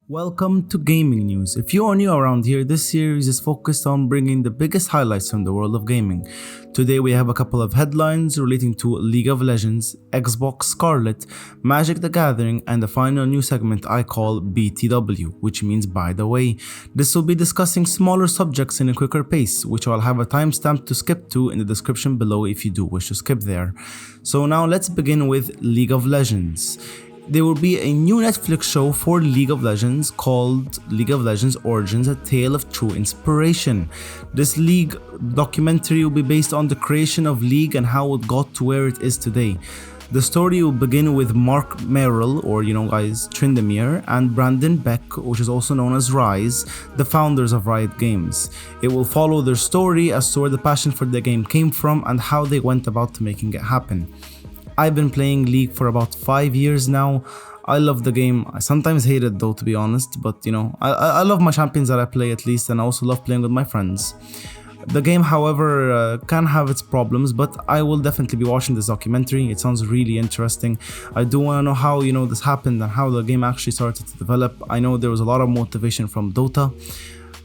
Welcome to Gaming News. If you are new around here, this series is focused on bringing the biggest highlights from the world of gaming. Today we have a couple of headlines relating to League of Legends, Xbox Scarlett, Magic the Gathering, and the final new segment I call BTW, which means by the way. This will be discussing smaller subjects in a quicker pace, which I'll have a timestamp to skip to in the description below if you do wish to skip there. So now let's begin with League of Legends. There will be a new Netflix show for League of Legends called League of Legends Origins: A Tale of True Inspiration. This League documentary will be based on the creation of League and how it got to where it is today. The story will begin with Mark Merrill, or Tryndamere, and Brandon Beck, which is also known as Rise, the founders of Riot Games. It will follow their story as to where the passion for the game came from and how they went about making it happen. I've been playing League for about 5 years now. I love the game. I sometimes hate it though, to be honest, but I love my champions that I play at least, and I also love playing with my friends. The game, however, can have its problems, but I will definitely be watching this documentary. It sounds really interesting. I do want to know how this happened and how the game actually started to develop. I know there was a lot of motivation from Dota,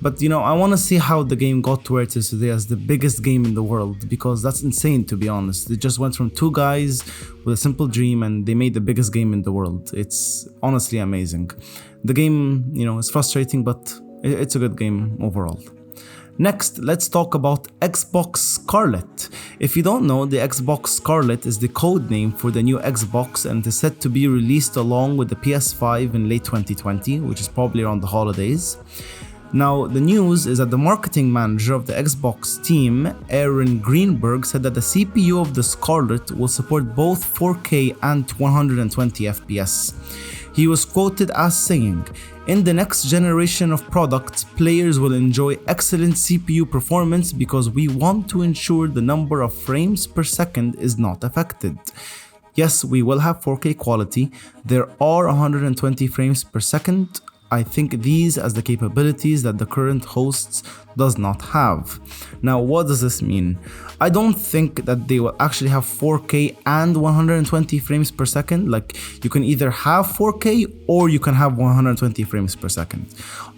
but I want to see how the game got to where it is today as the biggest game in the world, because that's insane, to be honest. It just went from two guys with a simple dream and they made the biggest game in the world. It's honestly amazing. The game, is frustrating, but it's a good game overall. Next, let's talk about Xbox Scarlett. If you don't know, the Xbox Scarlett is the code name for the new Xbox, and it is set to be released along with the PS5 in late 2020, which is probably around the holidays. Now, the news is that the marketing manager of the Xbox team, Aaron Greenberg, said that the CPU of the Scarlett will support both 4K and 120 FPS. He was quoted as saying, "In the next generation of products, players will enjoy excellent CPU performance because we want to ensure the number of frames per second is not affected. Yes, we will have 4K quality. There are 120 frames per second. I think these as the capabilities that the current hosts does not have." Now, what does this mean? I don't think that they will actually have 4K and 120 frames per second. Like, you can either have 4K or you can have 120 frames per second.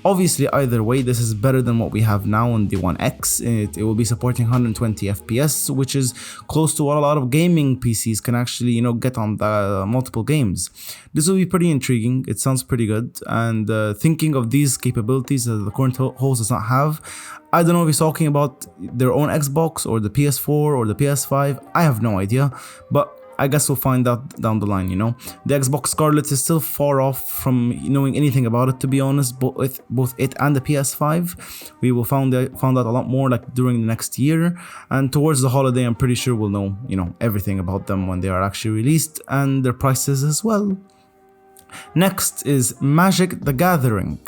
Obviously, either way, this is better than what we have now on the One X. It will be supporting 120 FPS, which is close to what a lot of gaming PCs can actually, get on the multiple games. This will be pretty intriguing. It sounds pretty good. And thinking of these capabilities that the current host does not have, I don't know if he's talking about their own Xbox or the PS4 or the PS5. I have no idea, but I guess we'll find out down the line, The Xbox Scarlett is still far off from knowing anything about it, to be honest, both it and the PS5. We will find out a lot more during the next year, and towards the holiday I'm pretty sure we'll know, everything about them when they are actually released, and their prices as well. Next is Magic the Gathering.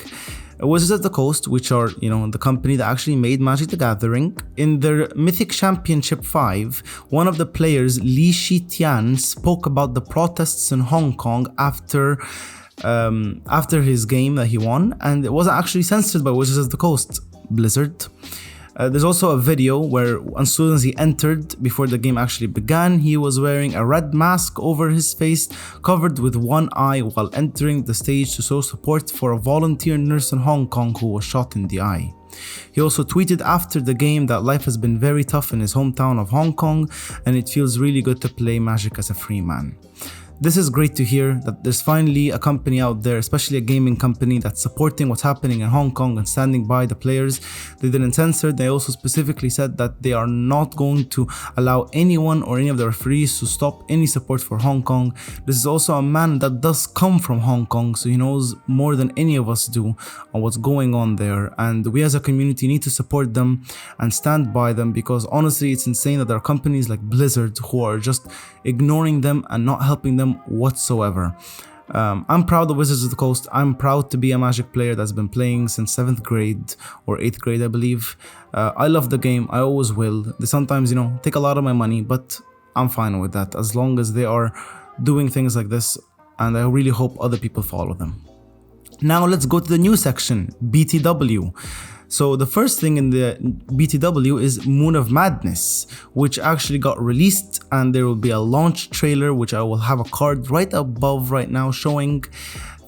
Wizards of the Coast, which are, the company that actually made Magic the Gathering, in their Mythic Championship 5, one of the players, Li Shitian, spoke about the protests in Hong Kong after his game that he won, and it wasn't actually censored by Wizards of the Coast, Blizzard. There's also a video where as soon as he entered, before the game actually began, he was wearing a red mask over his face, covered with one eye, while entering the stage to show support for a volunteer nurse in Hong Kong who was shot in the eye. He also tweeted after the game that life has been very tough in his hometown of Hong Kong, and it feels really good to play Magic as a free man. This is great to hear that there's finally a company out there, especially a gaming company, that's supporting what's happening in Hong Kong and standing by the players. They didn't censor. They also specifically said that they are not going to allow anyone or any of the referees to stop any support for Hong Kong. This is also a man that does come from Hong Kong, so he knows more than any of us do on what's going on there. And we as a community need to support them and stand by them, because honestly, it's insane that there are companies like Blizzard who are just ignoring them and not helping them whatsoever. I'm proud of Wizards of the Coast. I'm proud to be a Magic player that's been playing since 7th grade or 8th grade, I believe. I love the game. I always will. They sometimes, take a lot of my money, but I'm fine with that as long as they are doing things like this, and I really hope other people follow them. Now let's go to the news section, BTW. So the first thing in the BTW is Moon of Madness, which actually got released, and there will be a launch trailer, which I will have a card right above right now showing.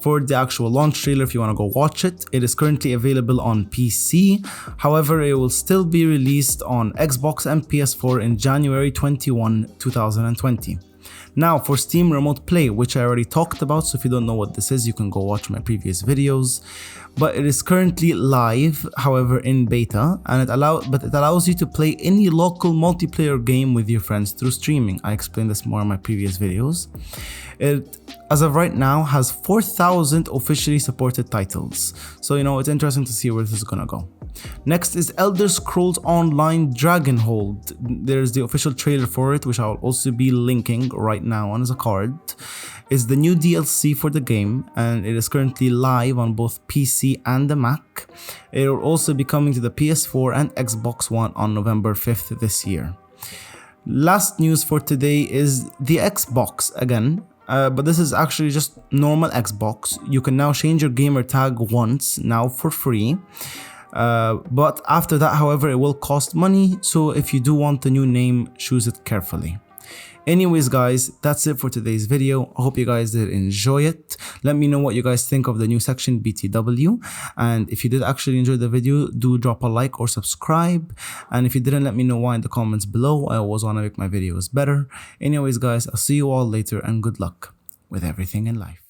for the actual launch trailer if you want to go watch it. It is currently available on PC. However, it will still be released on Xbox and PS4 in January 21, 2020. Now for Steam Remote Play, which I already talked about, so if you don't know what this is, you can go watch my previous videos. But it is currently live, however, in beta, and it allows you to play any local multiplayer game with your friends through streaming. I explained this more in my previous videos. It, as of right now, has 4,000 officially supported titles. So, it's interesting to see where this is gonna go. Next is Elder Scrolls Online Dragonhold. There's the official trailer for it, which I'll also be linking right now on as a card. It's the new DLC for the game, and it is currently live on both PC and the Mac. It will also be coming to the PS4 and Xbox One on November 5th this year. Last news for today is the Xbox again. But this is actually just normal Xbox. You can now change your gamer tag once now for free. But after that, however, it will cost money, so if you do want the new name, choose it carefully. Anyways guys, that's it for today's video. I hope you guys did enjoy it. Let me know what you guys think of the new section BTW, and if you did actually enjoy the video, do drop a like or subscribe, and if you didn't, let me know why in the comments below. I always want to make my videos better. Anyways guys, I'll see you all later, and good luck with everything in life.